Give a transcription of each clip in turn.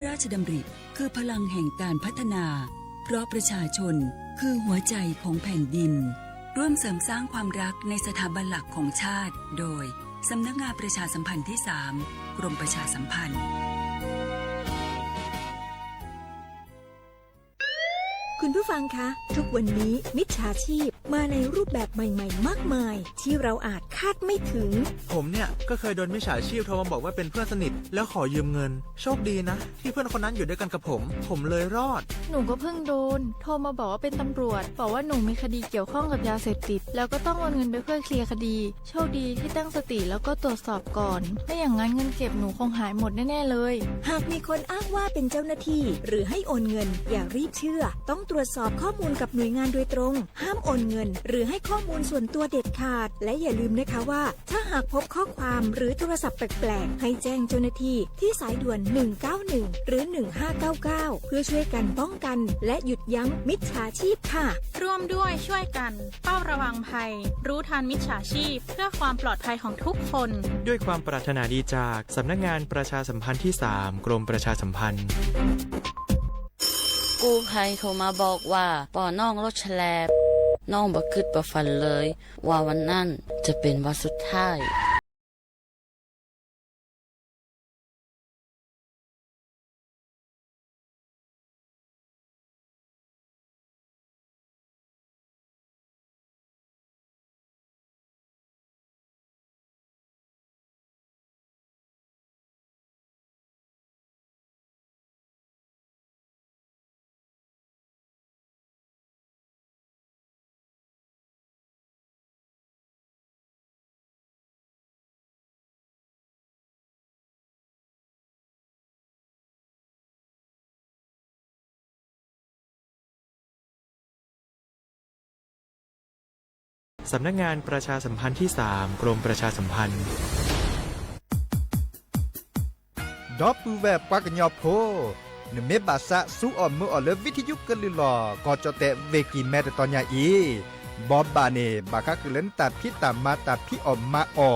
ราชดำริคือพลังแห่งการพัฒนาเพราะประชาชนคือหัวใจของแผ่นดินร่วมเสริมสร้างความรักในสถาบันหลักของชาติโดยสำนักงานประชาสัมพันธ์ที่ 3 กรมประชาสัมพันธ์คุณผู้ฟังคะทุกวันนี้มิจฉาชีพมาในรูปแบบใหม่ๆมากมายที่เราอาจคาดไม่ถึงผมเนี่ยก็เคยโดนมิจฉาชีพโทรมาบอกว่าเป็นเพื่อนสนิทแล้วขอยืมเงินโชคดีนะที่เพื่อนคนนั้นอยู่ด้วยกันกับผมเลยรอดหนูก็เพิ่งโดนโทรมาบอกว่าเป็นตำรวจบอกว่าหนูมีคดีเกี่ยวข้องกับยาเสพติดแล้วก็ต้องโอนเงินไปเพื่อเคลียร์คดีโชคดีที่ตั้งสติแล้วก็ตรวจสอบก่อนไม่อย่างนั้นเงินเก็บหนูคงหายหมดแน่ๆเลยหากมีคนอ้างว่าเป็นเจ้าหน้าที่หรือให้โอนเงินอย่ารีบเชื่อต้องตรวจสอบข้อมูลกับหน่วยงานโดยตรงห้ามโอนเงินหรือให้ข้อมูลส่วนตัวเด็ดขาดและอย่าลืมนะคะว่าถ้าหากพบข้อความหรือโทรศัพท์แปลกๆให้แจ้งเจ้าหน้าที่ที่สายด่วน191หรือ1599เพื่อช่วยกันป้องกันและหยุดยั้งมิจฉาชีพค่ะร่วมด้วยช่วยกันเฝ้าระวังภัยรู้ทันมิจฉาชีพเพื่อความปลอดภัยของทุกคนด้วยความปรารถนาดีจากสำนักงานประชาสัมพันธ์ที่ 3 กรมประชาสัมพันธ์กู้ภัยโทรมาบอกว่าป่อน้องรถแฉลบน้องบ่คิดบ่ฝันเลยว่าวันนั้นจะเป็นวันสุดท้ายสำนักงานประชาสัมพันธ์ที่ 3 กรมประชาสัมพันธ์ดอปูแบบปากญอโพนเมบาสะสู้ออมมืออเลวิทยุกลือลอก็จะแต่เวกีแม่ตอนยาอีบอบบาเนบาคักเล่นตัดพี่ตามมาตัดพี่ออมมาออ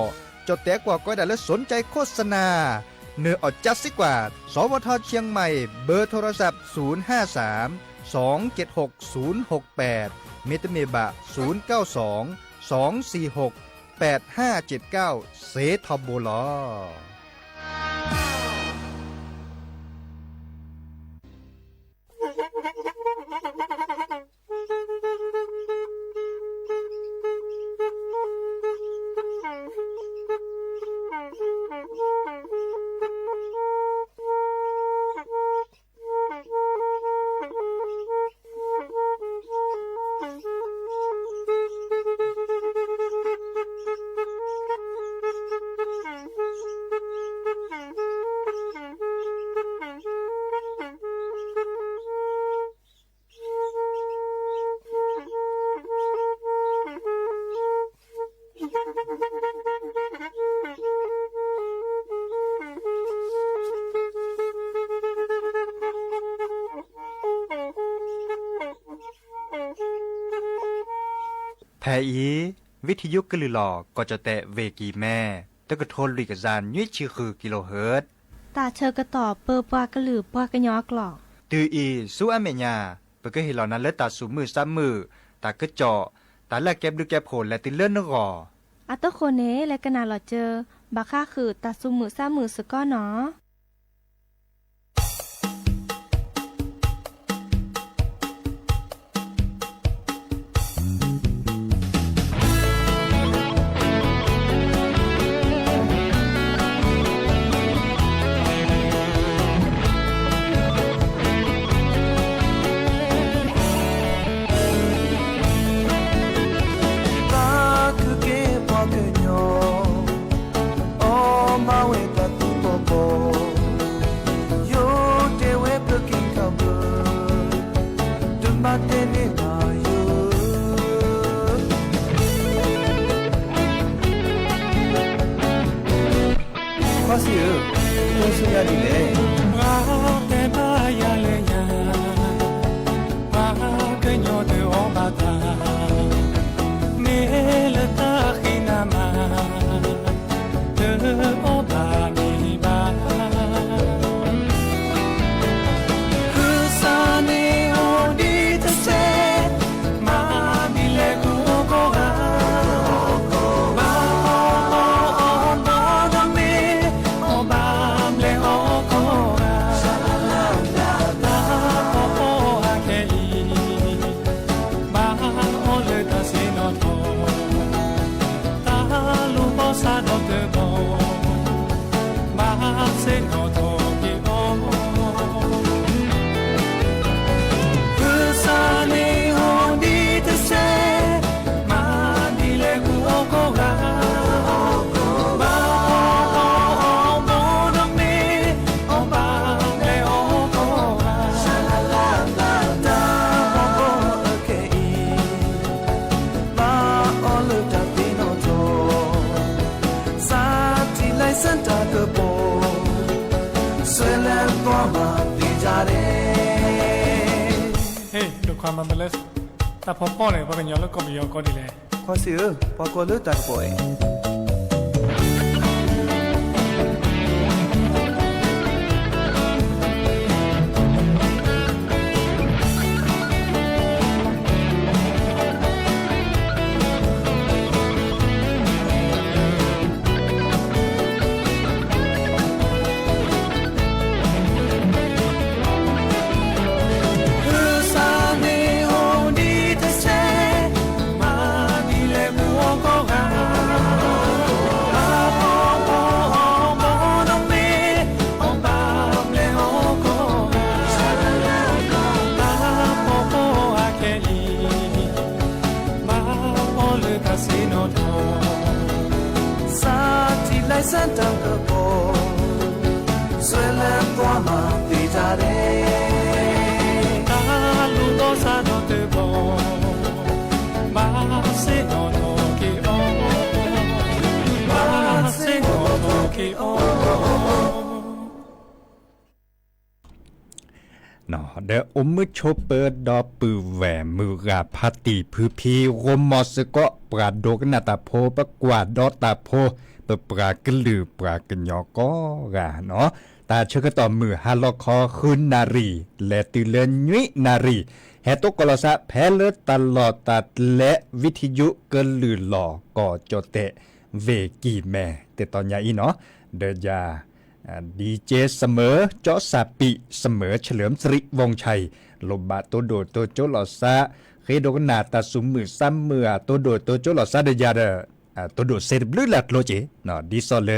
จะแต่กว่าก็ได้และสนใจโฆษณาเนื้ออดจัดสิกว่าสวทเชียงใหม่เบอร์โทรศัพท์053 276 068เมตเมบะ092 246 8579เซทอโบลอแทอีวิทยุกลือหลอก็จะแตะเวกีแม่ตะกะโทนลิกจานยุ้ยชื่อคือกิโลเฮิรตซ์ตาเชอกระต่อเปอปากระหลือปากระยอกหลอกตืออีสู้อเมญาเปก็เห็นเหล่านั้นและตาสูมือซ้ำมือตากระเจาะตาละแก็บดูแก็บโผลและติเลื่อนนกออัตโคเนและกนาหลอเจอบาค่าคือตาซุมือซ้ำมือสก้อเนาะOh, my way, that ความมันเป็นเลสแต่พอป้อนเลยพอเป็นยอแล้วก็มียอก็ดีเลยขอซื้อพอกเลือตัดป่วยစံတောက်ကပေါ်ဆွဲလန်းသွားမှသိကြတယ်ကာလူတော်စားတော့တဲ့ပေါ်မစေတော်တော်ကေအောမစေတော်တော်ကေအောเนาะเดอมมือโชเปอร์ดอปือแหวมือกาพาติพือพีโรมอสก็ปราดกนาตาโพปะกวาดดอตาโพเปปรากลือปรากันยอก็กาเนาะตาเชกต่อมือฮาลอคอคืนนารีและตือเลนยุยนารีแฮตกลสะแพเลตลอดตัดและวิทยุกลือหลอก่อโจเตเวกีแม่แต่ตอนยาอีเนาะเดยาดีเจเสมอเจาะสาปิเสมอเฉลิมสิริวงชัยลบบาตัวโดดตัวโจหลอซาเคยโดกนาตาสุมมือซ้ำมือตัวโดดตัวโจหลอซาเดยาเดตัวโดดเซรบลือลัดโลเจเนาะดิซอเล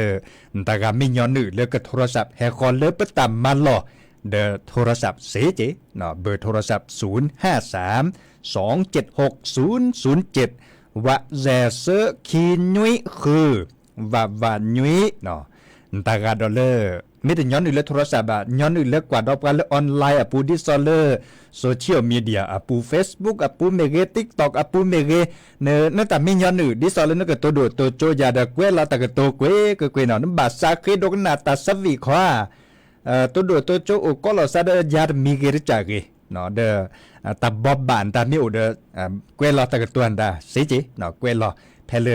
ตากามิยอนนึเลก็โทรศัพท์แฮคอนเลปตามมาลอเดโทรศัพท์เซเจเนาะเบอร์โทรศัพท์053 276 007วะแซเซคีนุยคือวานุยเนาะตากาดอลเลอร์ไม่แต่ย้อนอื่นเลยโทรศัพท์ย้อนอื่นเลยกว่าดอกกันเลยออนไลน์ปูดิซอลเลอร์โซเชียลมีเดียปูเฟซบุ๊กปูเมเกติ๊กต็อกปูเมเกเนแต่ไม่ย้อนอื่นดิซอลเลอร์นั่นก็ตัวโดดตัวโจยาดะเกวลาตะก็ตัวเกวก็เกวเนาะนั่นบาซาเคดอกนาตาสวีขวาตัวโดดตัวโจโอก็ลอซาเดยาดมีเกริจากเกเนาะเดตาบอบบานตามิโอเดเกวลาตะก็ตัวอันดาเซจิเนาะเกวลาเพล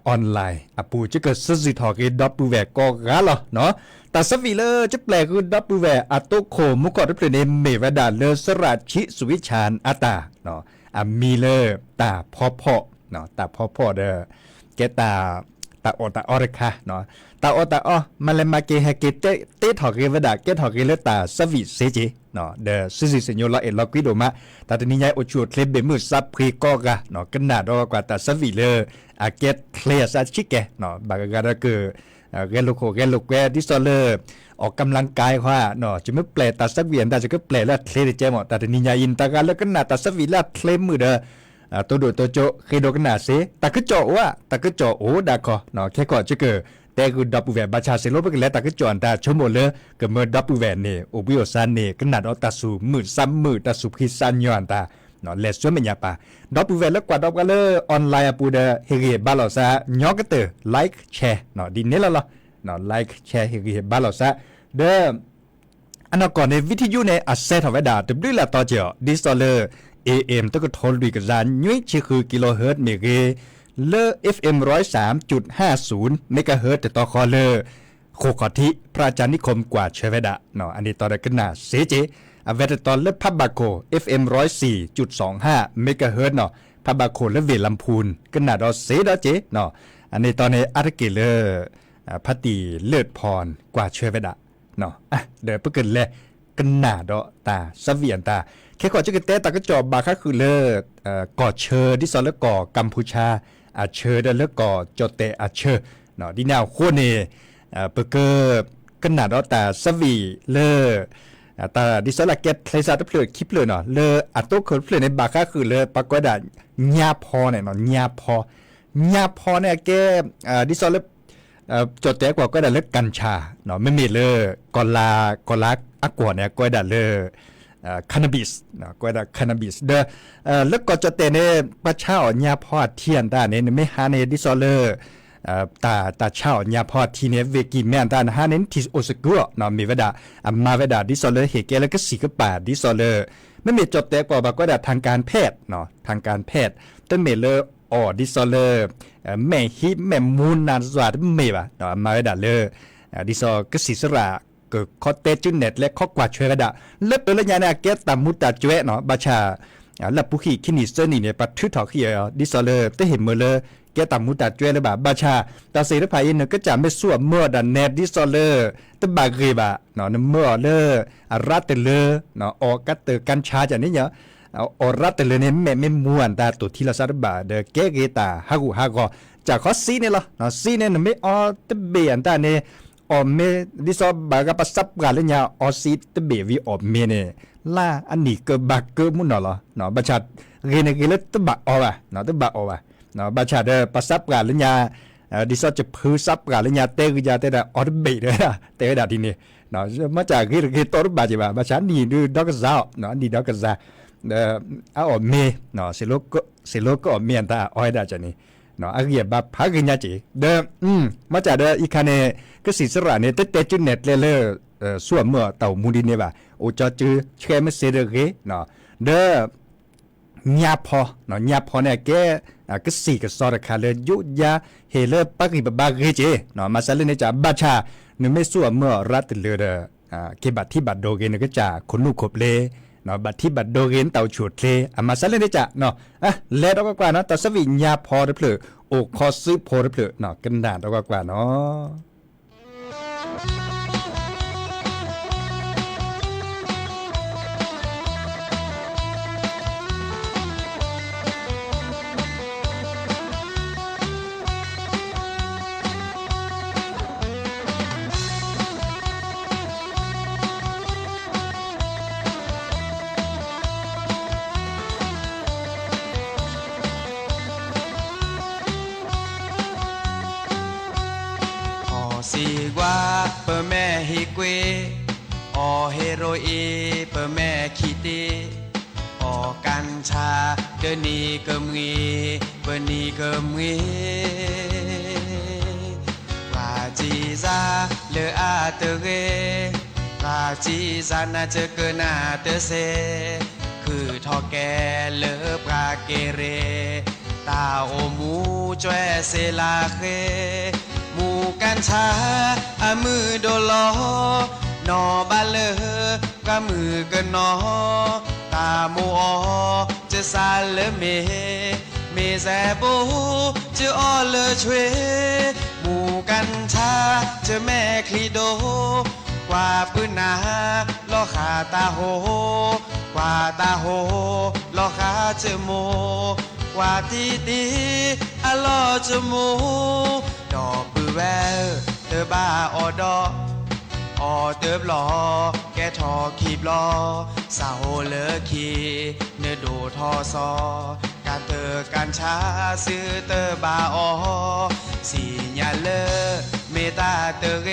ออนไลน์ปูจะเกิดสื่อถอกีดับปูแวกก็กาลเนาะแต่สวีเลอจะแปลคือดับปูแวอัตโตโคมุกอดเพลเนเมวดาเลสราชิสุวิชานอาตาเนาะมีเลตาพ่อเนาะตาพ่อเด้อแกตาออรคาเนาะตาออมาเลมาเกฮเกเตถอกีวดาเกถอกีเลตาสวีเซจิเนาะเดซิเซญโยลาเอลกิโดมาตาตนิยายโอชูเคลเบมือซับพรีก็กะเนาะกันนาดอกว่าตาสวีเลอาเกตเคลียร์ซาชิเกเนาะบางกะคือเกลูกดิซอเลอร์ออกกำลังกายว่าเนาะจะไม่แปลตาสักเวียนแต่จะก็แปลแล้วเคลเจหมดแต่นิยายอินตากันแล้วกันนาตาสวีแล้วเคลมือเด้อตัวโดตัวโจเคโดกันนาเซตาก็โจว่าตาก็โจโอ้ดาคอเนาะแค่ก่อนจะเกิดแต่คือดับปูแวนบาชาเซโลไปกันแล้วตาก็จอนตาชั่วโมงเลยก็เมื่อดับปูแวนเนี่ยโอบิโอซันเนี่ยกันนาดอตาสูมือซ้ำมือตาสุพิซันยอนตาเนาะเลสช่วยมันยาปาดับปูแวนแล้วกว่าดับกันเลยออนไลน์ปูเดเฮเกบาลอซายอกเตอร์ไลค์แชร์เนาะดีนี่ละเนาะไลค์แชร์เฮเกบาลอซาเด้ออันนั้นก่อนในวิทยุในอัสเซทเอาไว้ด่าดึกๆละต่อเจาะดิสโซเลอร์ AM ต้องก็ทนด้วยกับจานยุ้ยชื่อคือกิโลเฮิรตซ์เมเกเลอ FM 103.50 เมกะเฮิรตซ์แต่ต่อคอเลอโคขอทิพระอาจารย์นิคมกว่าเชเวดะเนาะอันนี้ต่อได้กันนาเซเจอเวตตอนเลพับบาโค FM 104.25 เมกะเฮิรตซ์เนาะพับบาโคและเวลำพูนกันนาดอเซดอเจเนาะอันนี้ตอนในอาร์เกเลอร์พัตติเลิศพรกว่าเชเวดะเนาะเดี๋ยวเพิ่งเกินเลยกันนาดอตาสเวียนตาแค่ก่อนจะเกิดแต่ตาก็จอบบาค่าคือเลิศก่อเชอที่สอนแล้วก่อกัมพูชาอาเชอได้แล้วก่อจอเตอาเชอเนาะดีแนวโคเนเปเกอร์กันนาดอตาสวีเลอตาดิสละเก็ตเคลซาตเพลคลิปเลยเนาะเลออัตโตเคลเพลในบาค่าคือเลอปรากฏว่าญาพอเนี่ยเนาะญาพอเนี่ยแกดิสละจดแต่กว่าก็ได้เลิกกัญชาเนาะไม่มีเลยกอลาอักว่าเนี่ยก็ได้เลยคานาบิสเนาะก็ได้คานาบิสเด้อแล้วก็จดแต่เนี่ยประชาญาพอเทียนได้เนี่ยไม่หาในดิสเลอร์ ตาเช่าญาพอทีเนเวกิแม่นตาหาเน้นทิโอสกัวเนาะมีเวดามาเวดาดิซอเลเฮเกแล้วก็สีก็ป่าดิซอเลไม่มีจบแต่กว่าก็ได้ทางการแพทย์เนาะทางการแพทย์แต่เมเลดิซอเลแม่ฮิแม่มูนนานสวัสดิ์เมบะเนาะมาเวดาเลดิซอก็สีสระก็คอเตจุนเน็ตและข้อกว่าช่วยกระดาเล็บเลยญาณเกตตามุตตาจวยเนาะบาชาลับปุขีคินิสเตอร์นี่เนี่ยปัดทึถอขี้ดิซอเลแต่เห็นเมื่อเลยแกตามุตตาจวยเลยบาชาตาเสรพายเนี่ยก็จะไม่สั่วเมื่อดันเนตดิซอเลตบากเกบะเนาะเมื่อเลรัตเตเลเนาะออกกัตเตกัญชาจากนี้เนี่ยอรัตเตเลเนี่ยไม่ม่วนตาตัวที่เราสารบาเดเกเกตาฮากูฮากอจากข้อซีเนี่ยเหรอเนาะซีเนี่ยไม่ออตเบียนตาเนี่ยออเมดิซอบากาปัสซับกาเลญาออซีตเบวีออเมเนลาอันนี้ก็บักเกมุนเนาะเนาะบัชาเรเนเกเลตบะออวะเนาะตบะออวะเนาะบัชาเดปัสซับกาเลญาดิซอจะพือซับกาเลญาเตกยาเตดาออเบเดนะเตดาทีนี้เนาะมาจากเกตอรบาจิบะบัชานี่ดูดอกซาเนาะนี่ดอกซาออเมเนาะเซโลก็อเมียนตาออยดาจานี่เนาะอาเกียบพักกันยาจีมาจากอีคาเนก็สิสระเนี่ยเตจุนเน็ตเลส่วนเมื่อเต่ามูดินเนี่ยบ่าโอจอจือเชมเซเดเกเนาะญาพอเนาะญาพอเนี่ยแกก็สีก็สอดคาเลยยุยาเฮเลปักอีบาเกเจเนาะมาซาเลเนี่ยจะบัชาเนี่ยไม่ส่วนเมื่อรัตเลเกบัตที่บัดโดเกเนี่ยก็จะคนลูกขบเลเนาะบัตที่บัดโดเกนเต่าฉูดเลมาซาเลเนี่ยจะเนาะแล้วก็กว่าเนาะแต่สวิญญาพอได้เปลือโอคอซื้อพอได้เปลือเนาะกันดาดกว่าเนาะสีกว่าเปอแม่ฮิกเวอเฮโรอีเปอแม่คิตีอกัญชาเดนีเกมงีเปนีเกมงีปาจีซาเลอาเตเกปาจีซานาเจเกนาเตเซคือทอแกเลปราเกเรตาโอมูจวยเซลาเคมูกันชาอามือโดลอนอบาเลอกะมือกันนอตาโมอจะซาเลเมแซบูจะออเลชเวมูกันชาจะแม่คลีโดกว่าปืนนาลอขาตาโหกว่าตาโหลอขาเจโมกว่าตีอะลอจมูดอกปือแวเตอบ้าออดอเติบหลอแกทอขีบลอสาวเลอขีเนื้อดูทอซอการเตอการช้าซื้อเตอบาอสีญาเลอเมตาเตอเก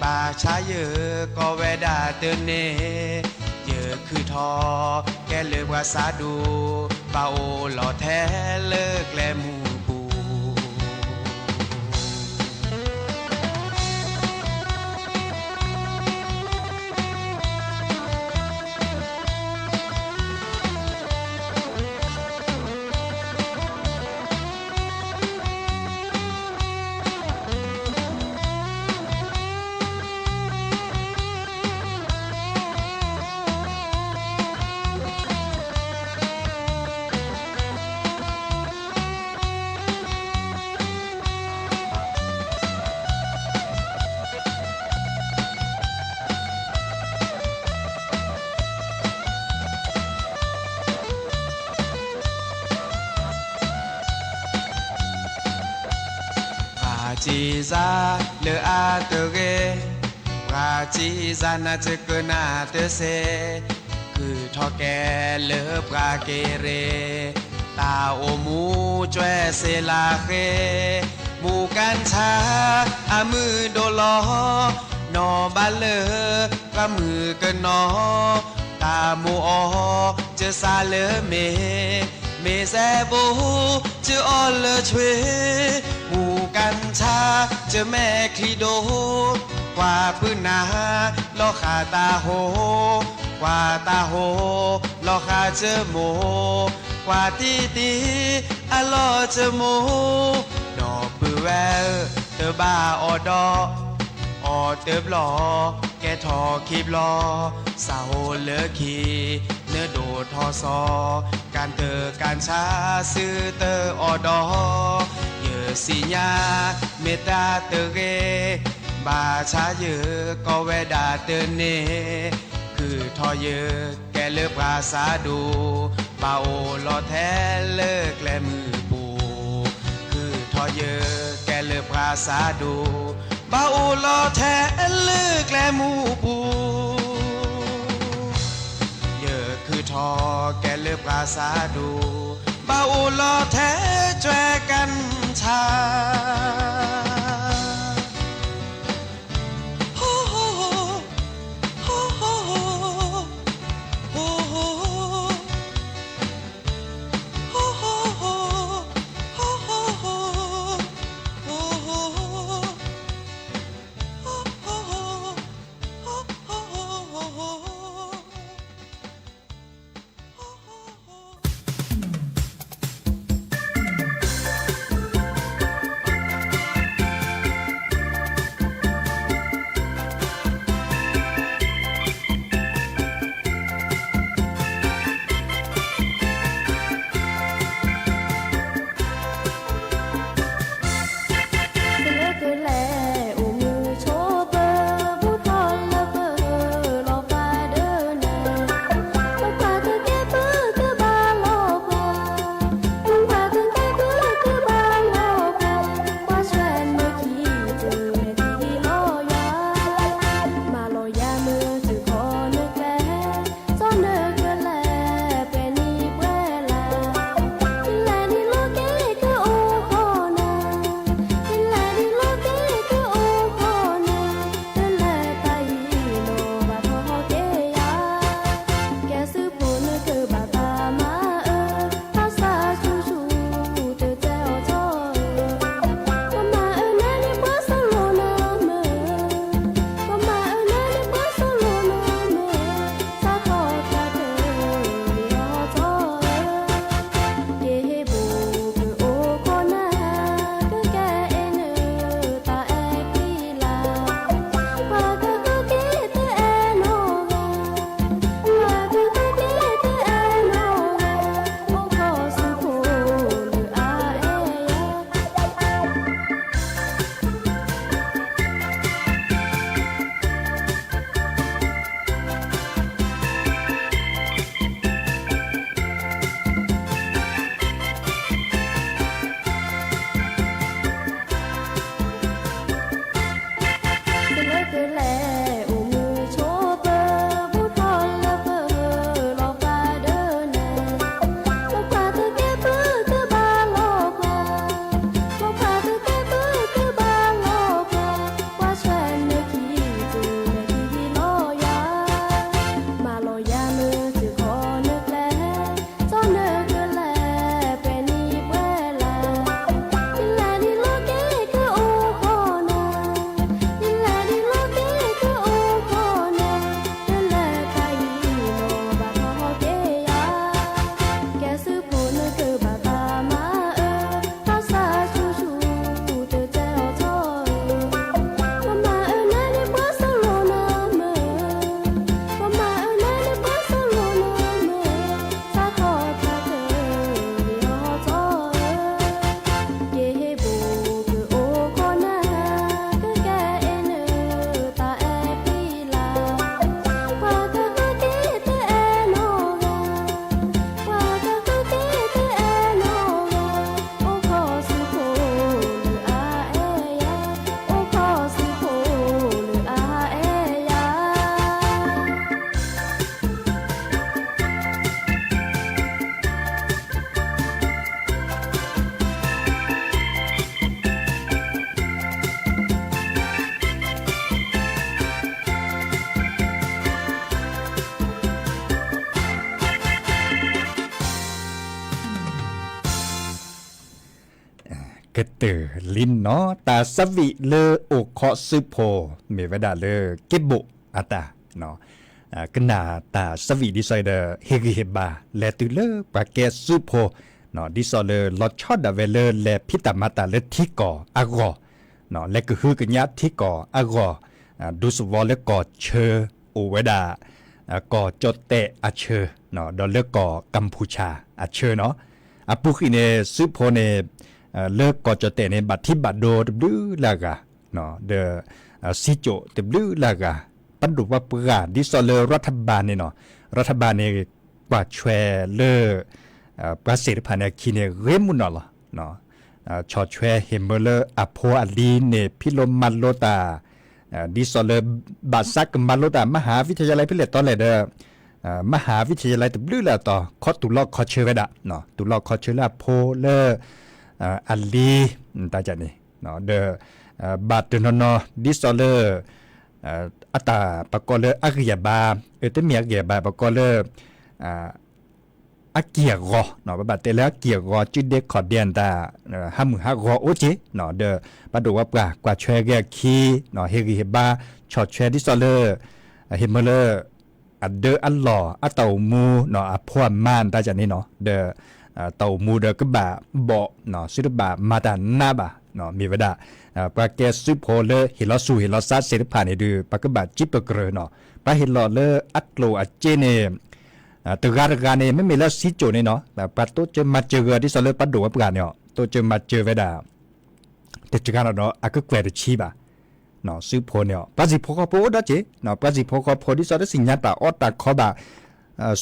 บาชาเยอก็แวดาเตอเนเยอะคือทอแกเลิกว่าสาดูเบาหล่อแท้เลิกแลมูปูจีซาเลออาเตเกราจีซานาเจเกนาเตเซคือทอแกเลอปราเกเรตาโอมูจวยเซลาเคมูกันชาอามือโดลอนอบาเลอกะมือกันนอตาโมอจะซาเลเมแซบูจ เจอออเลอช่วยหมู่กัญชาเจอแม่คลีโดกว่าพื้นนาลอขาตาโหกว่าตาโหลอขาเจอโมกว่าตีอะลอเจอโมดอกปือแววเตอบ้าออดออเติบหลอแกทอคีบลอสาวเลือขีเนื้อโดดทอซอการเตอการช้าซื้อเตอออดอเยอสิญาเมตตาเตอเกบาชาเยอก็แวดาเตอเนคือทอเยอแกเลือกภาษาดูเบาลอแท้เลิกแลมือปูคือทอเยอแกเลือกภาษาดูเบาลอแท้เลิกแลมูปูเยอคือทอแกเลือกภาษาดูเบาลอแท้แจกันชา กเตอลินเนาะตาสวิเลออกเคาะซึโพเมวดาเลเก็บบุอาตาเนาะกนาตาสวิดิไซเดอร์เฮกิเฮบาเลตุเลปาเกซึโพเนาะดิซอเลลอชอดาเวเลเลพิตามาตาเลทิกออากอเนาะเลกฮือกญาทิกออากอดูสวอเลกอเชอโอเวดากอจดเตอเชอเนาะดอเลกอกัมพูชาอเชอเนาะอปุกิเนซึโพเนเลิกกอจเตในบัตรที่บัตรโดตบดื้อลากาเนาะเดซิโจตบดื้อลากาปันดุว่าประกาศดิสอเลรัฐบาลเนี่ยเนาะรัฐบาลเนี่ยกว่าแชร์เลประสิทธิภาพเนี่ยคีเนี่ยเรมุนอลเนาะชอแชร์เฮมเบลอโพอลีเนี่ยพิโลมาโลตาดิสอเลบัตซักมาโลตามหาวิทยาลัยพิเลตตอนเลยเด้อมหาวิทยาลัยตบดื้อละต่อคอตุลอกคอเชเวดะเนาะตุลอกคอเชลาโพเลอัลลีตาจันนี่เนาะเดบัตนนดิสเลอัตาปะกอเลอักยาบาเตมีอักยาบาปะกอเลอักเกียกอเนาะบัตเตแล้วเกียกอจุดเด็กขอเดียนตาห้ามือห้ากอโอเจเนาะเดปะดูว่าปลากว่าแชร์แกคีเนาะเฮกิเฮบาชอแชร์ดิสเลเฮมเลอัดเดอัลลออัตเตามูเนาะพวมานตาจันนี่เนาะเดเต่ามูเดก็บ่าบ่เนาะซิรบ่ามาดานนาบ่าเนาะมีเวลาปาเกซุโพเลฮิลอสูฮิลอซัสเสริผ่านในดูปากบ่าจิปเกรเนาะปาฮิลอเลอัตโลอัจเจเนตัวการเนี่ยไม่มีแล้วซิโจเนี่ยเนาะแต่ปาโตจะมาเจอที่สเลปัดดูว่าปานเนี่ยตัวจะมาเจอเวลาแต่จะการเนาะอาก็แกวดชีบ่าเนาะซุโพเนี่ยปาจิโพก็โพดเจเนาะปาจิโพก็โพที่สเลสิญญาตาออตาขอบ่า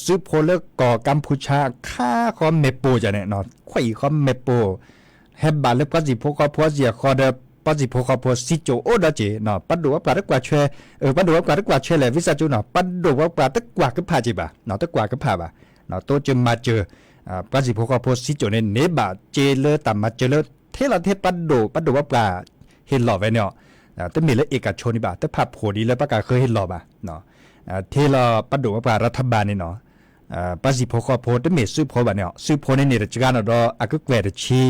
ซึโพเลก่อกัมพูชาค่าคอมเมโปจะเนี่ยเนาะไข่คอมเมโปเฮบบาเลปัจจิโพคอพัวเสียคอเดปัจจิโพคอพัวซิโจโอดาเจเนาะปัดดูว่าปลาตะกว่าเชปัดดูว่าปลาตะกว่าเชเลยวิสาจูเนาะปัดดูว่าปลาตะกว่าก็พาจิบ่าเนาะตะกว่าก็พาบ่าเนาะโตจะมาเจอปัจจิโพคอพัวซิโจเนี่ยเนบาเจเลตามมาเจเลเทละเทปัดดูว่าปลาเห็นหล่อไว้เนาะแต่มีแล้วเอกชนนี่บ่าแต่ภาพโผล่ดีแล้วประกาศเคยเห็นหล่อบ่าเนาะเทละปัดดูว่าปลารัฐบาลนี่เนาะปัจจิโพคอโพดเมซุโพบ่เนี่ยซุโพเนี่ยเนี่ยจะการดออากุแกวดชี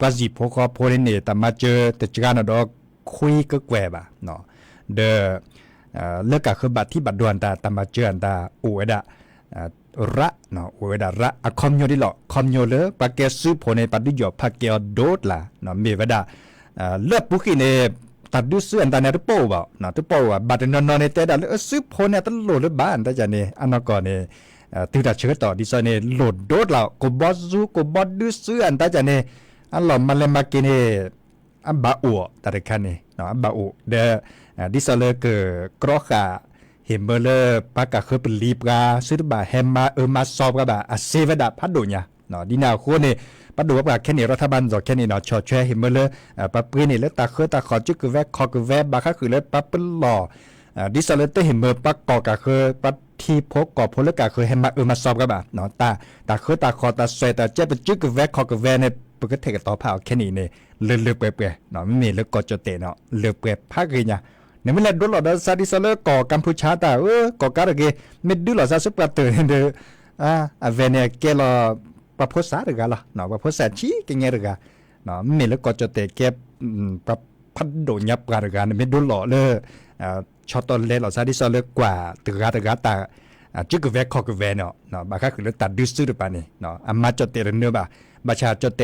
ปัจจิโพคอโพเนี่ยแต่มาเจอแต่จะการดอคุยก็แกวบ่เนาะเดเลิกกับคือบัตรที่บัตรดวนตามาเจออันตาโอเอดาระเนาะโอเอดาระอะคอมโยดิหลอคอมโยเลปาเกซุโพเนี่ยปัดดิจอพาเกอโดดล่ะเนาะมีเวดาเลิกปุกิเนี่ยตัดดูเสื้ออันตาเนี่ยตะโปบ่เนาะตะโปว่าบัตรนอนเนี่ยแต่ดาซุโพเนี่ยตะโลเลยบ้านตาจันเนี่ยอันนั้นก่อนเนี่ยตื่นแต่เช้าต่อดิฉันเนี่ยโหลดโดดแล้วก็บอสซูก็บอสดูซื้ออันตาจันเนี่ยอันหล่อมาเลยมากินเนี่ยอันบ่าวแต่ละคันเนี่ยเนาะอันบ่าวเดดิฉันเลยก็กรอกาเห็นเบลเลยปากกาเคยเป็นลีบกาซื้อบ่าแฮมมามาสอบกับบ่าอาเซวดาพัดดูเนี่ยเนาะดินาคนเนี่ยปัดดูว่าแค่นี้รัฐบาลจอแค่นี้เนาะชอแชเห็นเบลเลยปั๊บนี่แล้วตาเคยตาขอจุกคือแวกคอคือแวกบาค่าคือเลยปั๊บเป็นหล่อดิฉันเลยเห็นเบลปักกอกาเคยปัดที่พกกอบพลกาเคยให้มาสอบกับบ่าเนาะตาเคยตาคอตาใส่ตาเจ็บเป็นจุกคือแวกคอคือแวกเนี่ยปกติก็ต่อผ่าแค่นี้เนี่ยเลือกเปื่อยๆเนาะไม่มีเลือกกอจเตเนาะเลือกเปื่อยพักเลยเนี่ยเนี่ยไม่เล่นดูหลอดซาดิซาเลก่อกัมพูชาตาก่อการะเกไม่ดูหลอดซาสุปะเตอร์เดเวเนเกลปะโพสาหรือกันล่ะเนาะปะโพสาชีกันไงหรือกันเนาะไม่มีเลือกกอจเตเก็บปะพัดโดนยับกันหรือกันไม่ดูหลอดเลยชอตอนเล่นหลอดซาดิซาเลกว่าตึกตาจุกแวกคอกแวเนาะบางครั้งคือเลือกตัดดูซื้อหรือเปล่านี่เนาะอามาจเตเนื้อบ่าประชาจเต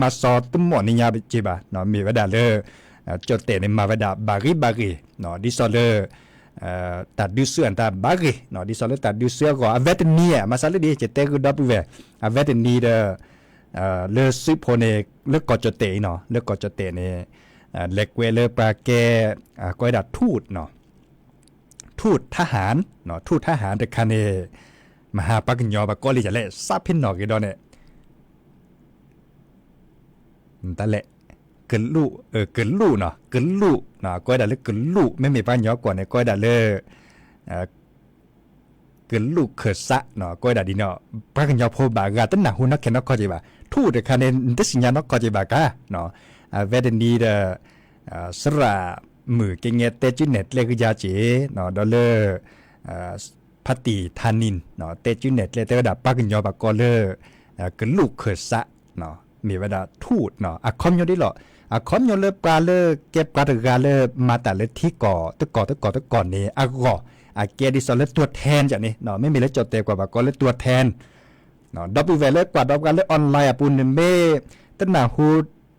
มาสอดตุ้มหมอนิยาจีบ่าเนาะมีเวลาเลยจดเตในมาเวดาบาริเนาะดิซอเลตัดดูเสื้ออันตาบาริเนาะดิซอเลตัดดูเสื้อก็อเวตเนียมาซาเลดีเจเตกุดับเวอเวตเนีเลซุโพเนเลกอจเตเนาะเลกอจเตเนี่ยเล็กเวเลปาแกก็ได้ทูตเนาะทูตทหารเนาะทูตทหารเดคาเนมหาปักญอปะก็เลยจะเละซาพินเนาะกี่ดอนเนี่ยนั่นแหละเกินลูเกินลูเนาะเกินลูเนาะก้อยดาเลยเกินลูไม่มีปัญญากว่าเนี่ยก้อยดาเลยเกินลูเขสะเนาะก้อยดาดีเนาะปัญญาโพบากาตั้งหนาหุ่นนักแข่งนักข้อจีบาทูดคะแนนได้สัญญานักข้อจีบากาเนาะเวดนีเดสระมือเก่งเตจิเน็ตเลกยาเจเนาะดอลเลอร์พัติธานินเนาะเตจิเน็ตเลเตอร์ดาปัญญาบากอเลเกินลูเขสะเนาะ มีเวลาทูดเนาะอะคอมโยดิหรออะคอมโยเลปลาเลเก็บปลาตะกาเลมาแต่เลที่ก่อตะก่อนนี่อะก่ออะเกดิสเลตัวแทนจากนี้เนาะไม่มีเลจดเตกว่าก็เลตัวแทนเนาะดับเบิลเวลเลกว่าดับกันเลออนไลน์อะปุ่นเมตั้งหน้าฮู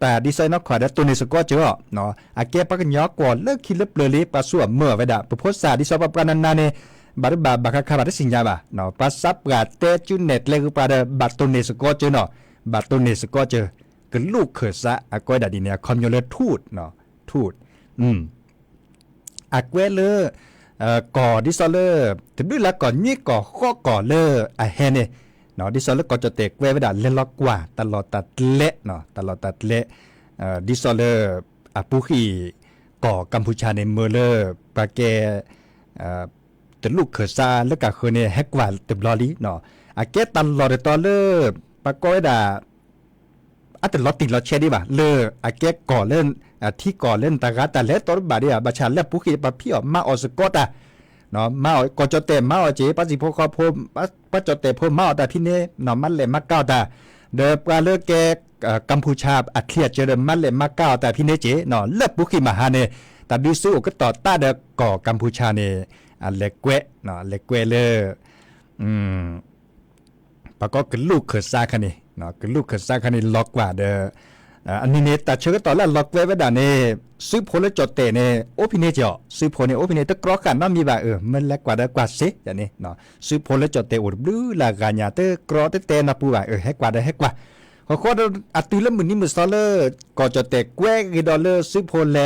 แต่ดีไซน์นอกขวาได้ตัวนี้สกอเจอเนาะอาเก็บปากกันยอกก่อนเลิกคิดเลิกเปลือยปลาส่วนเมื่อไว้ด่าประพฤติศาสตร์ที่สอบปลานันนาเนี่ยบาร์บาบาคาคาบาได้สิ่งยาบ่าเนาะปลาซับกาเตจุเน็ตเลยคือปลาเดบัตตัวนี้สกอเจอเนาะบัตตัวนี้สกอเจอก็ลูกเขยซะอาก้อยดาดีเนี่ยคอมโยเลทูดเนาะทูดอาเวเลก่อดิซอเลอร์ถึงด้วยละก่อนนี่ก่อเลออะเฮเนเนาะดิซอเลอร์ก็จะเตกไว้ด่าเล่นล็อกกว่าตลอดตัดเละเนาะตลอดตัดเละดิซอเลอร์อาปุขีก่อกัมพูชาในเมอร์เลอร์ปาเกตลูกเขซาแล้วก็คือเนี่ยแฮกว่าเต็มลอลีเนาะอาเกตันลอดตอเลอร์ปาก้อยด่าแต่ลอติดลอเชดีบ่ะเลออาเกก่อเล่นที่ก่อเล่นตากาแต่เละตอนบาดเนี่ยบาชาและปุขีปาพี่ออกมาออสกอตอ่ะเนาะมาก็จะเตะมาเจปัสสิโพคอพมปัจจเตะพมมาแต่พี่เนี่ยเนาะมันเลยมาเก้าแต่เดปลาเลแกกัมพูชาอัดเคลียเจอเดมันเลยมาเก้าแต่พี่เนี่ยเจเนาะเลิกปุขีมาหาเนี่ยแต่ดิสู้ก็ต่อต้าเดก่อกัมพูชาเนี่ยเล็กเกวเนาะเล็กเกวเลยปะก็คือลูกเขยซาคันนี่เนาะคือลูกเขยซาคันนี่ล็อกกว่าเดอันนี้เนี่ยแต่เชื่อต่อแล้วล็อกไว้ด่าเนี่ยซื้อโพลจดเตะเนี่ยโอพิเนจ่อซื้อโพเนี่ยโอพิเนตะกรอกันน้ำมีบ่ามันเล็กกว่าเดกว่าสิอย่างนี้เนาะซื้อโพลจดเตะอุดบลูลากาญาเตะกรอเตะนับปูบ่าให้กว่าได้ให้กว่าเขาโคตรอัตุลมือนี้มือซอเลอร์ก็จดเตะแกวกิดอลเลอร์ซื้อโพแล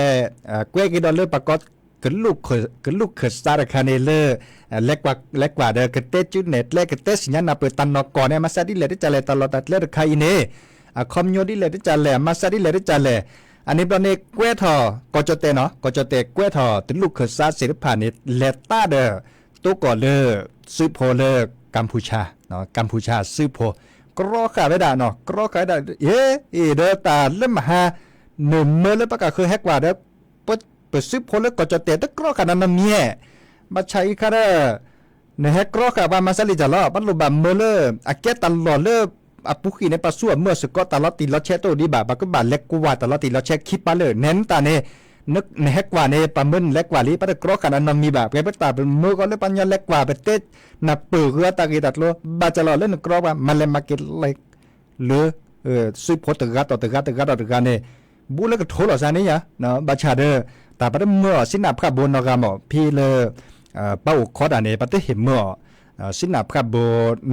แกวกิดอลเลอร์ปะก็กลูกเขยซาร์คาเนเลอร์เล็กกว่าเดกเตจุเน็ตเล็กเตสิญญาณนับเปิดตันนอกก่อนเนี่ยมาซาดิเลได้จะเลยตลอดตัดเลือดใครเนี่ยคอมโยดิเลได้จะเลยมาซาดิเลได้จะเลยอันนี้ตอนนี้แกวทอก็จดเตะเนาะก็จดเตะแกวทอติลูกเขยซาศิลปานิเลต้าเดอตัวก่อนเลอซื้อโพเลอกัมพูชาเนาะกัมพูชาซื้อโพกรอขาไม่ได้เนาะกรอขาได้เดอตาเล่มหาหนึ่งเมื่อแล้วประกาศคือแฮกว่าเด้อเปิดซื้อโพเลก็จะเตะตะกรอขานั้นเมียมาใช้ค่ะเด้อในแฮกกรอขาบามาซาลิจะล้อบัดลุบาเมื่อเลออาเกตันหล่อเลออาปุขีในปลาส่วนเมื่อสกอตตลอดตีลอเชตัวดีบาก็บาเล็กกว่าตลอดตีลอเชคิดปาเลยเน้นตาเนนึกในแฮกว่าในปลาเมินเล็กกว่าลีปัดกรอขานั้นมีแบบไปตาเป็นมือก็เลยปัญญาเล็กกว่าไปเตะนับเปิดเรือตากีตัดโลบาจะล้อเล่นกรอว่ามันเลยมาเก็ตเล็กหรือซื้อพอตะกาต่อตะกาเนี่ยบุเล็กโถหล่อซานี่ยเนาะบาชาเดอแต่ปัดเมื่อสินาพระบนนกามพี่เลยเป้าคอดอันนี้ปัดเห็นเมื่อสินาพระบ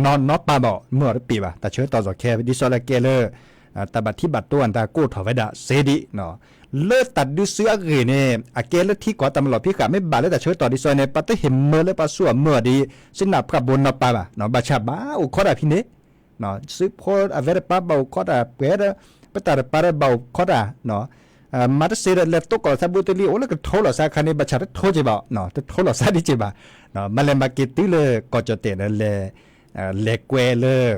นนอปาบ่เมื่อปีบ่แต่เชื่อต่อจากแค่ดิซอลเกเลอร์แต่บัดที่บัดตัวอันตากู้ถอไว้ดะเซดิเนาะเลิศตัดดิซื้ออะไรเนี่ยอาเกเลที่ก่อตำรวจพี่กะไม่บาดเลยแต่เชื่อต่อดิซอลเนี่ยปัดเห็นเมื่อเลยปัดส่วนเมื่อดีสินาพระบนนอปาบ่เนาะบาชาบ้าอุคอดอะพี่เนเนาะซื้อพออเวรปาบ่คอดอะเปรปตาปาร์บ่คอดอะเนาะมาตเสด็จเล็ดตกก่อนซาบุตรีโอ้แล้วก็โทรศัพท์คันนี้บัชาโทรจีบ่เนาะโทรศัพท์ดิจีบ่เนาะมาเลมากิติเลยก็จะเตะนั่นเลยเล็กเวเลย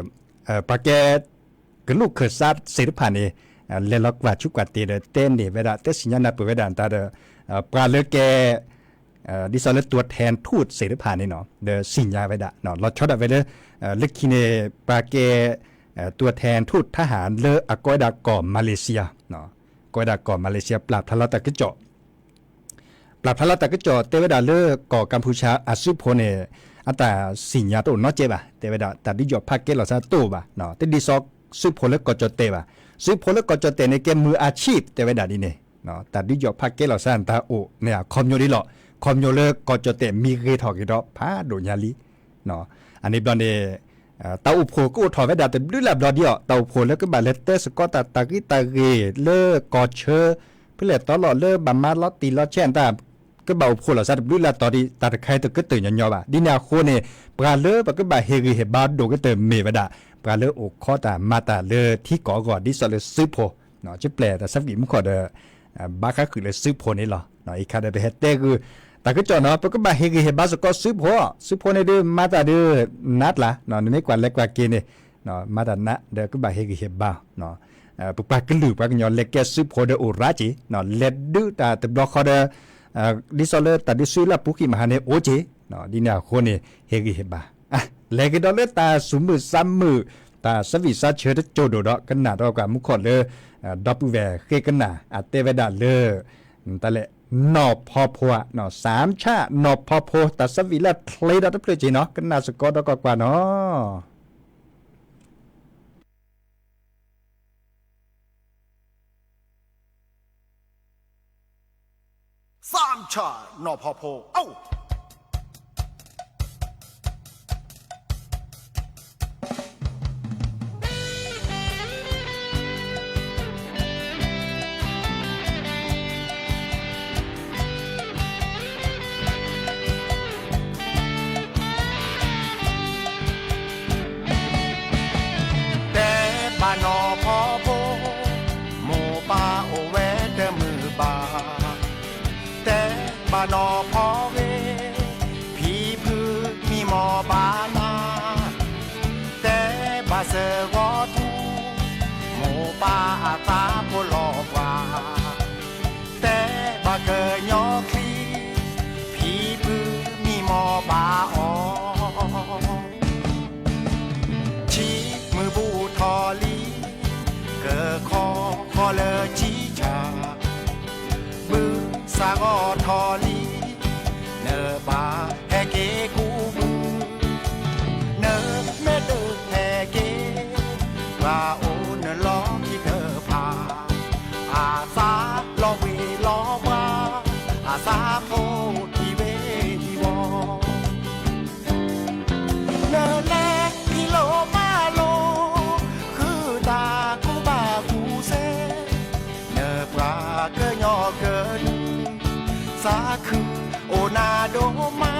ปากแกกลูกเขยซาศิลปะนี่เลล็อกว่าชุกว่าตีเลยเต้นนี่เวลาเต้นสัญญาณเปิดเวลาตาเดปลาเลือแกดิซอลตัวแทนทูตศิลปะนี่เนาะเดสิญญาเวลาเนาะเราช็อตเอาไว้เลยเล็กคินเนปลาแกตัวแทนทูตทหารเลออากอยดากอมมาเลเซียเนาะก็ได้ก่อนมาเลเซียปราบทะเลาะตะกะจ่อปราบทะเลาะตะกะจ่อเตวดาเลอก่อกัมพูชาอาซุโพเนอัตตาสิญญาโตเนาะเจบ่ะเตวดาตัดดิจ่อภาคเกลอซาโตบ่ะเนาะติดิซอกซุโพเลก็จ่อเตบ่ะซุโพเลก็จ่อเตในเกมมืออาชีพเตวดาดิเนเนาะตัดดิจ่อภาคเกลอซาอันตาโอเนี่ยคอมโยดิหลอคอมโยเลก็จ่อเตมีเกทอกิดอพาโดญาลีเนาะอันนี้บอนเดตาอุโพก็ถอดไว้ดาแต่ด้วยลับดอเดียวตาอุโพแล้วก็บาเลเตสก็ตากิตาเกเลกอเชเพื่อตลอดเลบามาลอตีลอเชนตาก็บ่าวโพละซะด้วยลับตอดีตาใครตะก็ตื่นยอบ่ดินาโคเนี่ยปลาเลปก็บ่าเฮริเฮบาโดก็เติมเมวดาปลาเลโอคอตามาตาเลที่ก่อดิสเลซึโพเนาะจะแปลแต่สักกี่มุขอเดบาคาคือเลซึโพนี่หรอเนาะอีคาเดไปเฮเตคือแต่ก็จอเนาะปก็บ่าเฮริเฮบาสก็ซึโพในเดมาตาเดนัดละเนาะนี่กว่าเล็กกว่าเกเนี่ยเนาะมาตานะเดก็บ่าเฮริเฮบาเนาะปุปากลือปากยอนเล็กแกซึโพเดโอราจิเนาะเลดดูตาตบล็อกคอเดดิซอเลตัดดิซุลาปุกิมหาเนโอเจเนาะดินาโคเนเฮริเฮบาเลกดอเลตาสุมือซ้ำมือ ตาสวิซาเชอโจโดดอกันหนาดอกว่ามุขอเลยดับแวเคกันหนาเตเวดาเลยตะเละนอพอพัวสามชานอพอโพตัสวิละเคลดอตเพลจีเนาะกันนาสกอดกว่าเนาะสามชานอพอโพเอ้าบ้านนอพอโพหมู่ป่าโอแวเดมือบาแต่บ้านนอพอเวผีพือมีหมอบานาแต่บ้าเสวอทูหมู่ป่าอาตาโพลอกว่าแต่บ้าเกยยอคลีผีพือมีหมอบาออชีมือบูทอลีเกอคอเลอจีชาบือสากอทอลีเนอบาแฮเกกูบือเนอแม่เดินแฮเกว่าโอเนลอที่เธอพาอาสาลอเวลอว่าอาสาโพทีเวทีวอเนอแลกิโลมาโลคือตากูบากูเซเนอปลาเกยยอเกินสาคือโอนาโดมา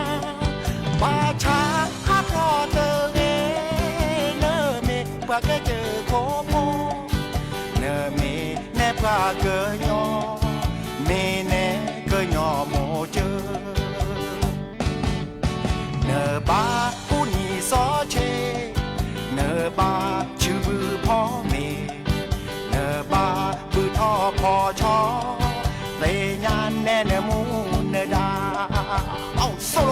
บาชาฮักรอเตเอเนอเมปลาเกเจอโคโพเนอเมแนปลาเกยยอเมแนเกยยอโมเจอเนอบาผู้นี่ซอเชเนอบาชื่อบือพ่อเมเนอบาบือท่อพอชอเตยานแน่เนมูเนดาเอาโซโล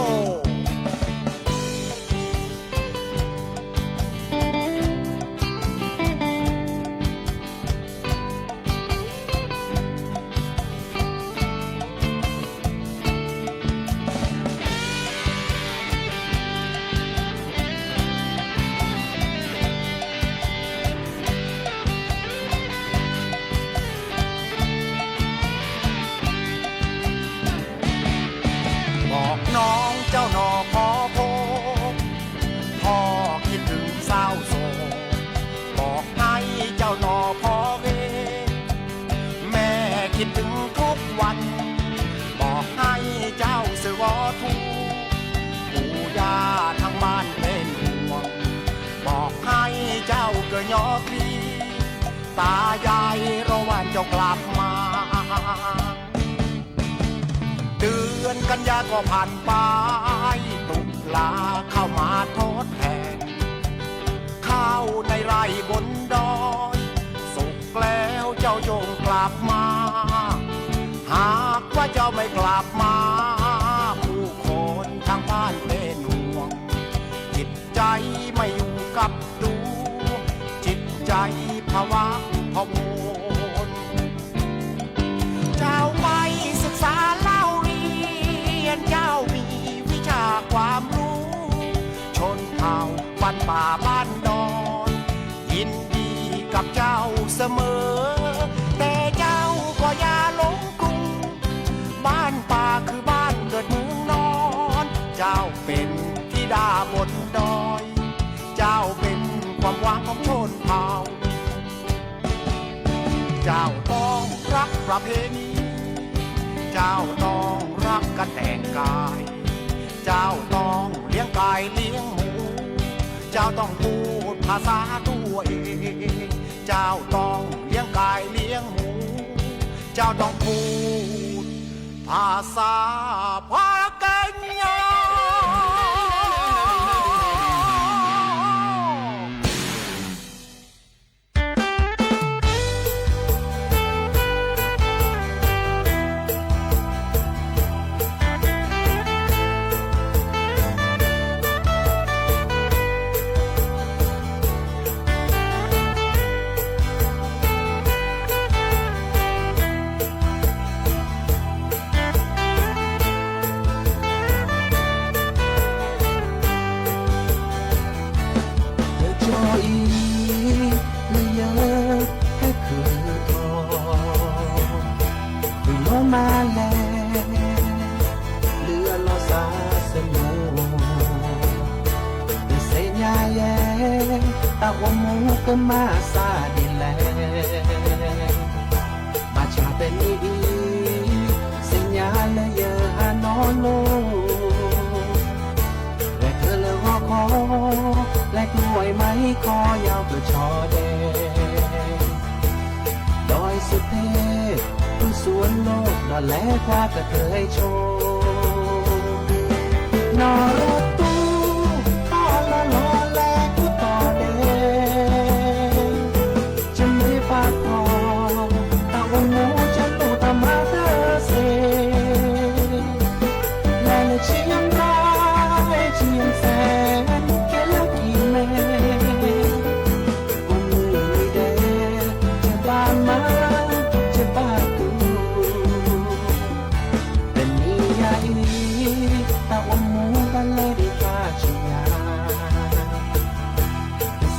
บอกน้องเจ้าหนอพอโพพ่อคิดถึงเศร้าโศกบอกให้เจ้าหนอพอเวแม่คิดถึงทุกวันบอกให้เจ้าเสวอทูปู่ย่าทางบ้านเป็นห่วงบอกให้เจ้าเกยยอคลีตายายรอวันเจ้ากลับมาเดือนกันยาก็ผ่านไปตุลาเข้ามาทดแทนข้าวในไร่บนดอยสุกแล้วเจ้าจงกลับมาหากว่าเจ้าไม่กลับมาผู้คนทางบ้านเป็นห่วงจิตใจไม่อยู่กับดูจิตใจภาวะพะวนเจ้าไม่ศึกษาเล่าเรียนเจ้ามีวิชาความรู้ชนเผ่าบ้านป่าบ้านดอนยินดีกับเจ้าเสมอแต่เจ้าก็อย่าหลงกรุงบ้านป่าคือบ้านเกิดเมืองนอนเจ้าเป็นธิดาบนดอยเจ้าเป็นความหวังของชนเผ่าเจ้าต้องรักประเพณีเจ้าต้องรักกันแต่งกายเจ้าต้องเลี้ยงกายเลี้ยงหมูเจ้าต้องพูดภาษาตัวเองเจ้าต้องเลี้ยงกายเลี้ยงหมูเจ้าต้องพูดภาษาพากันยา ตาอมมูก็มาซาดิแลบาชาเป็นอีสัญญาและเยอะฮานอโลและเธอเลยหอคอและกล้วยไม้คอยาวเพื่อชอแดงดอยสุเทพคือสวนโลกดอนแลกว่ากระเทยโชว์นอรถตู้ต่อละลอแลกูต่อแดงจะไม่ปากคอตาวันโน้จะตูตามาเตอเซแลเลยเชียงรายเชียงแสนแค่ละกี่เมตรกูมือมีเดจะบ้านมาจะบ้านกูเป็นนิยายตาวันโน้กันเลยดีกว่าชิยา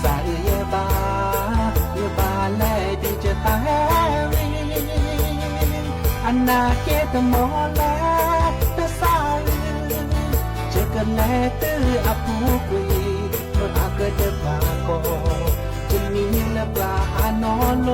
สายเยบาแลดีจะตายอันนาเกตมอแลตะสายจะกันแลตื้ออับหูกุยมันอาเกิดเดบาโกจะมีละปลาหานอโล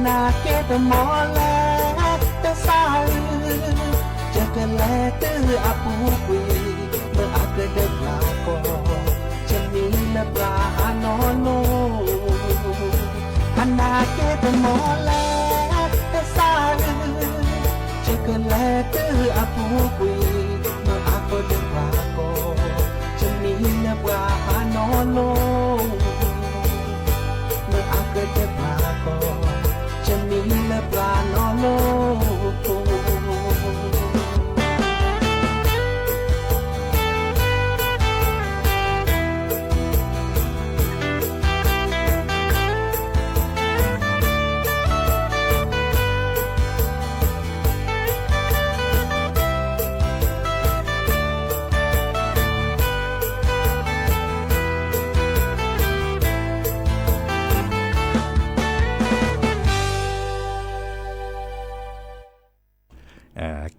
นาเกตมอแลตะสายจะกันแลตื้ออับหูกุยเมื่ออาเกิดเดินลาโกจะมีละปลาหานอนโลอันนาเกตมอแลตะสายจะกันแลตื้ออับหูกุยเมื่ออาเกิดเดินลาโกจะมีละปลาหานอนโลเมื่ออาเกิดเดินลาโกจะมีละปลานอโล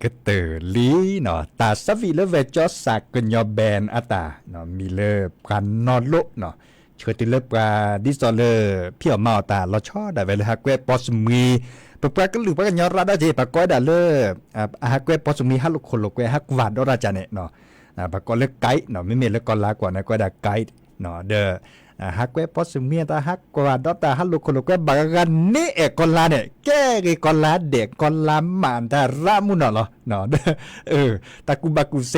ก็เตอลีเนาะตาสวีเลเวจอสักกันยอแบนอาตาเนาะมีเลกันนอนโลเนาะเชื่อติเลปราดิซอเลเพียวมาตาเราชอได้เวลาเกวปอสมีปะก็หรือปะกันยอราได้เจปะก้อยได้เลฮะเกวปอสมีฮัลโคโลเกวฮักวาดราจาเนเนาะปะก็เลไกด์เนาะไม่มีเลกอลากว่านะก็ได้ไกด์เนาะเด้อฮักเกวปอสมีตาฮักกว่าดอตาฮัลโลโคโลเกวบากันนี่เอกอลาเนี่ยแก้กอลาเด็กกอลามันตารามุนเนาะเนาะตากูบากูเซ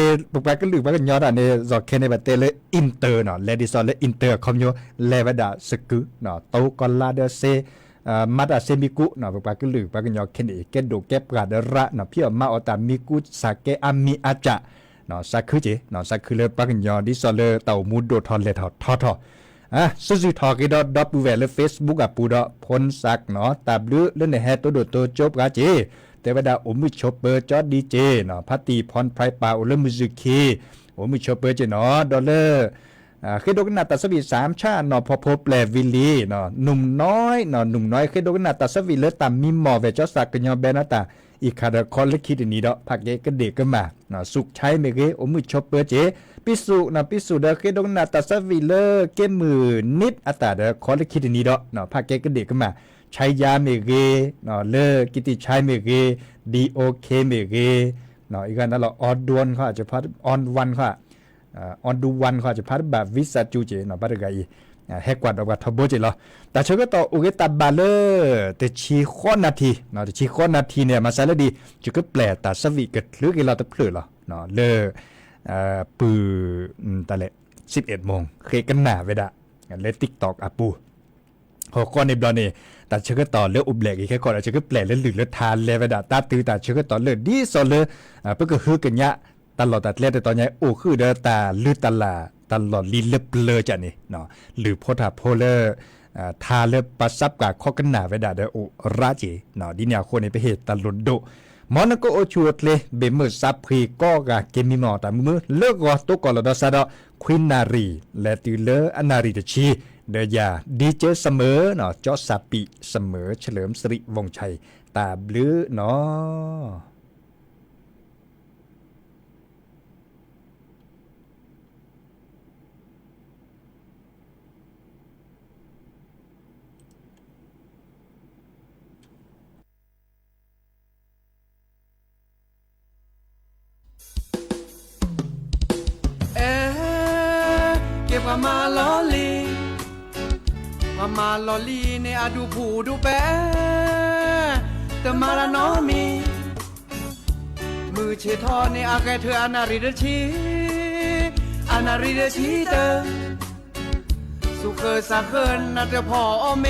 ปะก็หรือปะกันยอดเนี่ยจอแค่ในประเทศเลยอินเตอร์เนาะเลดิซอนเลยอินเตอร์คอมโยเลวดาสกุเนาะโตกอลาเดเซมาดาเซมิกุเนาะปะก็หรือปะกันยอเคนเอเกโดเก็บกาดระเนาะพี่มาอตามิกุสาเกอามิอาจาเนาะสักคือเจเนาะสักคือเลยปะกันยอดิซอนเลยเต่ามูดโดทอนเลทอสุดทอกิดดอปูเวลเฟซบุ๊กปูดพลสักเนาะตับลือเล่นในแฮตัวโดดตัวจบกาเจแต่ว่าดาอมิชอปเปอร์จอดดีเจเนาะพัตตีพรไพรปาอุลมุซึคีอมิชอปเปอร์เจเนาะดอลเลอร์ เคยโดนนาตัสวี3ชาเนาะพอพบแปลวิลีเนาะหนุ่มน้อยเนาะหนุ่มน้อยเคยโดนนาตัสวีเลตามมิมอเวจอสักกญอเบนาตาอีคาดคอนเลคิดนี้ดอกผักเยก็เด็กก็มาเนาะสุขใช้เมเกอมือชอปเปอร์เจพิสุนะพิสุเดเคดงนาตาสวีเลเกมือนิดอัตราเดคอนเลคิดนี้ดอกเนาะผักเยก็เด็กก็มาใช้ยาเมเกเนาะเลกิติใช้เมเกดีโอเคเมเกเนาะอีกอันนั้นเราออดดวนเขาอาจจะพัดออนวันเขาออนดูวันเขาอาจจะพัดแบบวิสัจูเจเนาะพัดกายแฮกกว่าดอกว่าทบโบเจเหรอแต่เชื่อก็ต่ออุเกตับบาเลแต่ชีข้อนาทีเนาะแต่ชีข้อนาทีเนี่ยมาใส่แล้วดีจุก็แปลตาสวีเกิดหรือกี่เราตะเพลือเหรอเนาะเลปือตะเละ11 โมงเคกันหนาเวดะเลติ๊กตอกอาปูพอก้อนในบลอนี่แต่เชื่อก็ต่อเลืออุบเหล็กอีกแค่ก่อนเชื่อก็แปลเลือหรือเลือทานเลเวดะตาตื้อแต่เชื่อก็ต่อเลือดีสอนเลยเพื่อก็ฮือกันยะตลอดแต่เล่แต่ตอนนี้โอ้คือเดตาลือตลาตลอดลีเล็บเลอจ้ะนี่เนาะหรือพอถ้าโพเลอทาเลปัสซับกับข้อกันหนาเวดาเดอราจีเนาะดิเนี่ยคนในประเทศตลอดโดมอนก็โอชูดเลยเบมือซับพรีก็กะเกมิมอตามือเลิกก็ตุกอลดาซาดอควินนารีและติเลออนารีเดชีเดียดีเจเสมอเนาะจอซาปิเสมอเฉลิมสิริวงชัยตาบลือเนาะเก็บมาลอลีมาลอลีในอาดูผูดูแปแต่มาละน้อมีมือเชทอในอาแกเธออนาริเดชีอนาริเดชีเตอสุเคยสักเคินน่าจะพอเม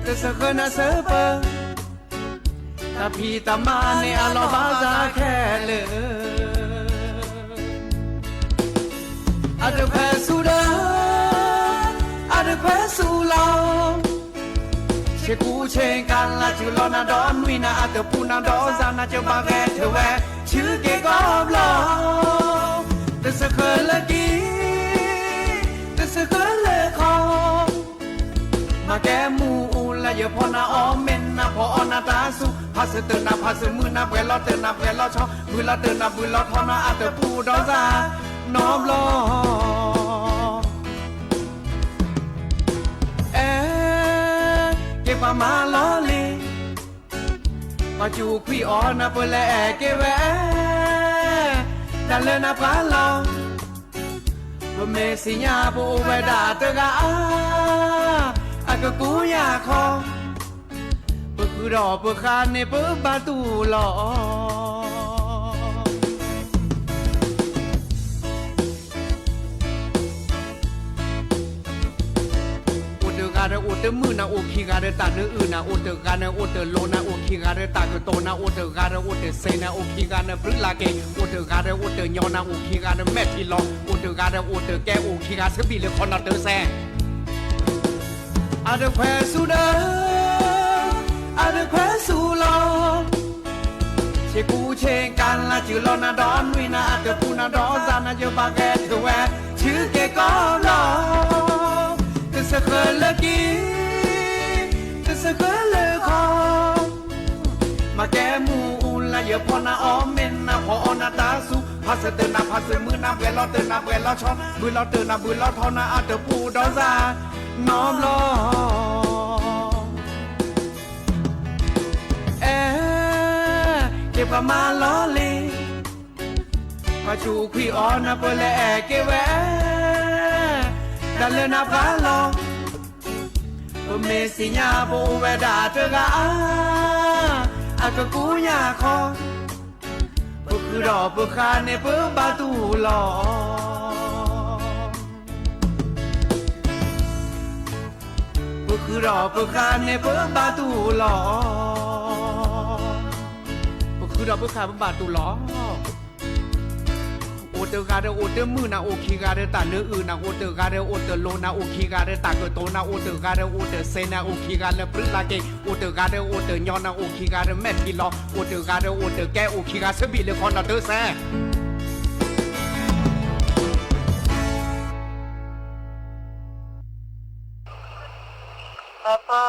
แต่สักเคินน่าเสเปอตาพีตามาในอาลอบาซาแค่เลยอาเดแควสูดาอาเดแควสูลาเชกูเชงกันละชื่อลอนาดอนวินาอาเดปูนาดอซานาจะบาแกเธอแวชื่อเกกอบลาแต่สักเคยละกีแต่สักเคยละคอมาแกมูละเยอะพอนาออเมนนาพออนาตาสุพาสเตอร์นาพาสมือนาเวลาเตอร์นาเวลาชอมือละเตอร์นามือละทอนาอาเดปูดอซาน้อมลอเก็บมาลอลีมาจูควีออนะเปแลเกแวดันเลนะพาลอเมสิญาโบเวดาเตกาอากกูยาคอเปคือรอเปคานในเปบาตูลอโอเตมือนาโอคีกาเดตาเนอื่นนาโอเตกาเนโอเตโลนาโอคีกาเดตากโตนาโอเตกาเดโอเตเซนาโอคีกาเนปริลาเกโอเตกาเดโอเตญอนาโอคีกาเนแมทิลอโอเตกาเดโอเตแกโอคีกาสบิเลคอนาเตแซอาเดแควสูดาอาเดแควสูลอเชกูเชงกันละชื่อลอนาดอนวินาอาเตปูนาดอซานาเยบาแกเทแวชื่อเกกอลอสักเคยละกีสักเคยละคอมาแกมูละเยอะพอนาออเมนนาพออนาตาสุพาสเตอร์นาพาสมือนาเวลาเตอร์นาเวลาชอมือเราเตอร์นามือเราทอนาอาเตปูดอซาน้อมลอเก็บมาลอลีมาจูควีออนะเปแลเกแวดันเลนาพาลอเมสิญาโบเวดาเตกาอากกูยาคอเปคือรอเปคานในเปบาตูลอเปคือรอเปคานในเปบาตูลอเปคือรอเปคานเปบาตูลอโอเตกาเดโอเตมือนาโอคีกาเดตาเนอื่นนาโอเตกาเดโอเตโลนาโอคีกาเดตากโตนาโอเตกาเดโอเตเซนาโอคีกาเดปริลาเกโอเตกาเดโอเตญอนาโอคีกาเดแมทิลอโอเตกาเดโอเตแกโอคีกาสบิเลคอนาเตแซ No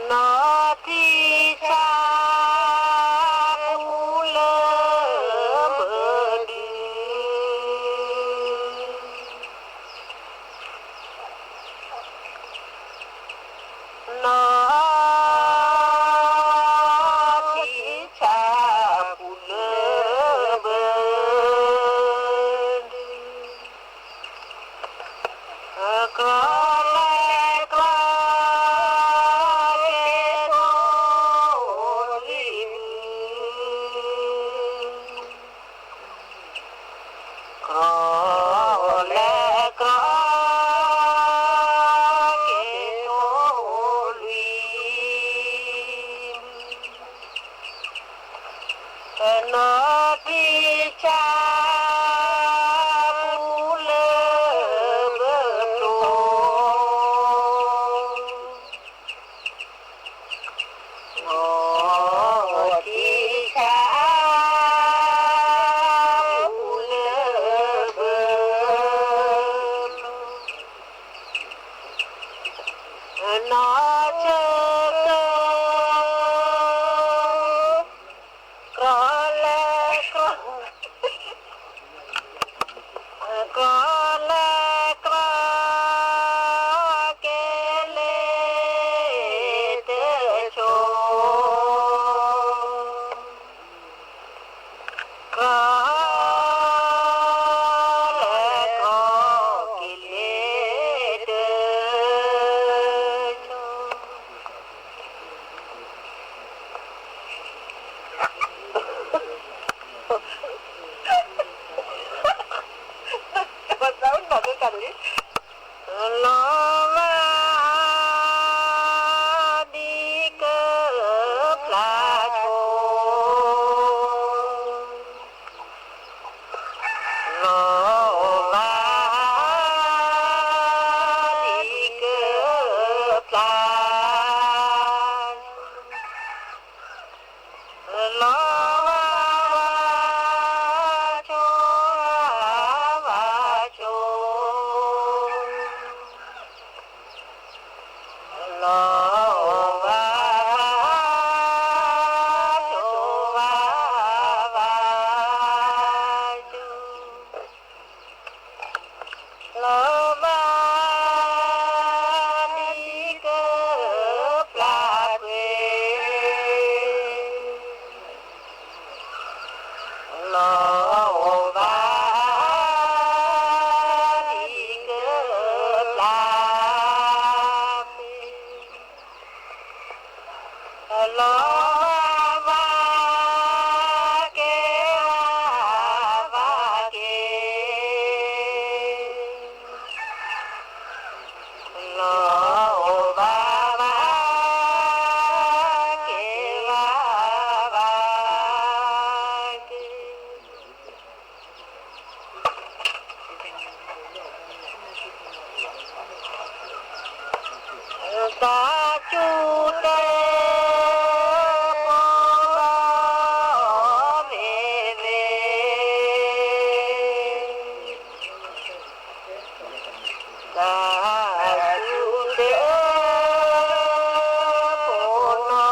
nó đi xa u lơ bờ đi nó đi xa u lơ bờ đi có lẽ có cái đó đi có lẽ có cái đó đi nó đi cha bu lơ bơ trô nó đi cha bu lơ bơ nó chơ có lẽ có lẽ có cái lệ tê chô có lẽ có cái lệ tê chô Mas tahu nggak tuh kali? Lama di keplaco, lama di keplaco, lama ta chu tê con lo về ta chu tê con lo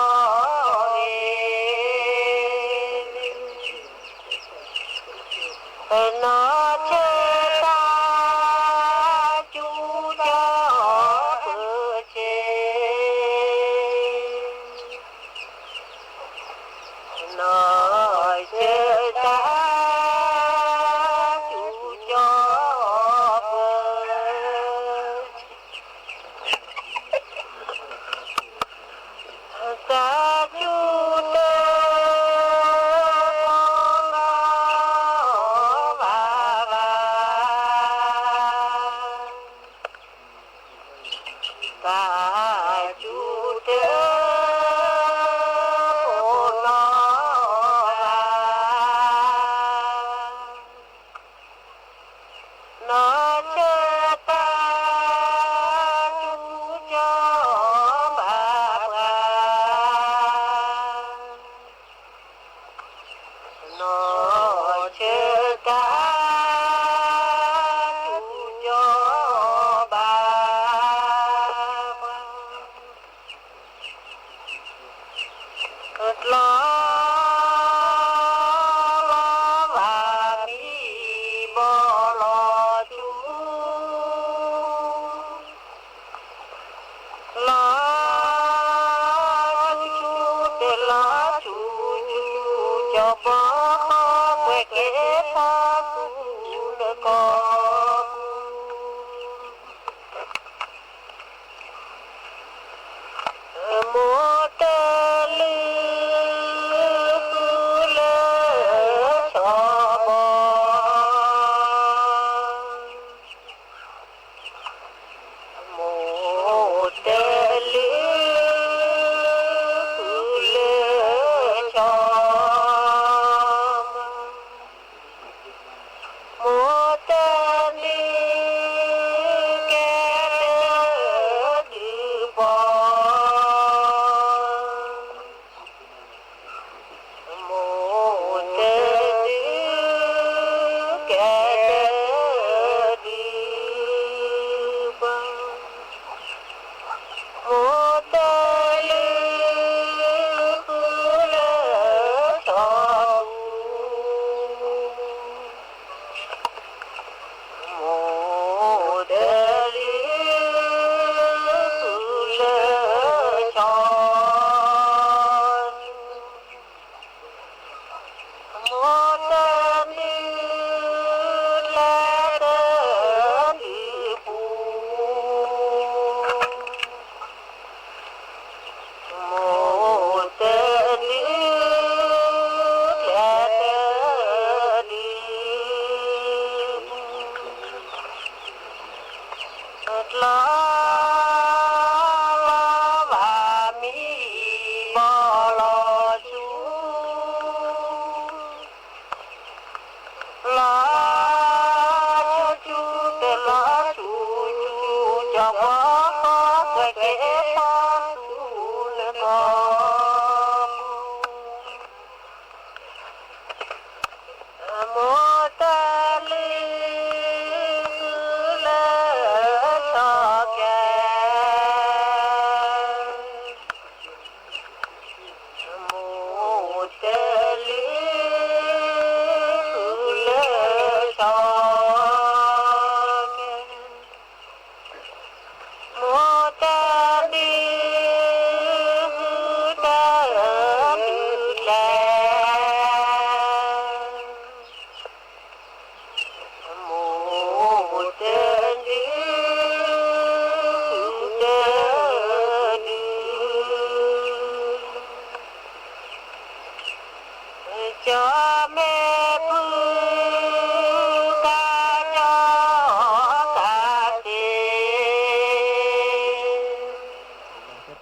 về nó chê ta chu cho bữa chê nói chê ta chu cho bữa ta chu tê con lo va ta chu tê con lo nó chê ta chu cho bà nó chê ta chu cho bà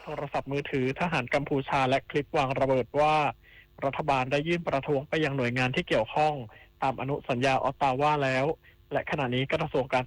โทรศัพท์มือถือทหารกัมพูชาและคลิปวางระเบิดว่ารัฐบาลได้ยื่นประท้วงไปยังหน่วยงานที่เกี่ยวข้องตามอนุสัญญาออตตาวาแล้วและขณะนี้กระทรวงการ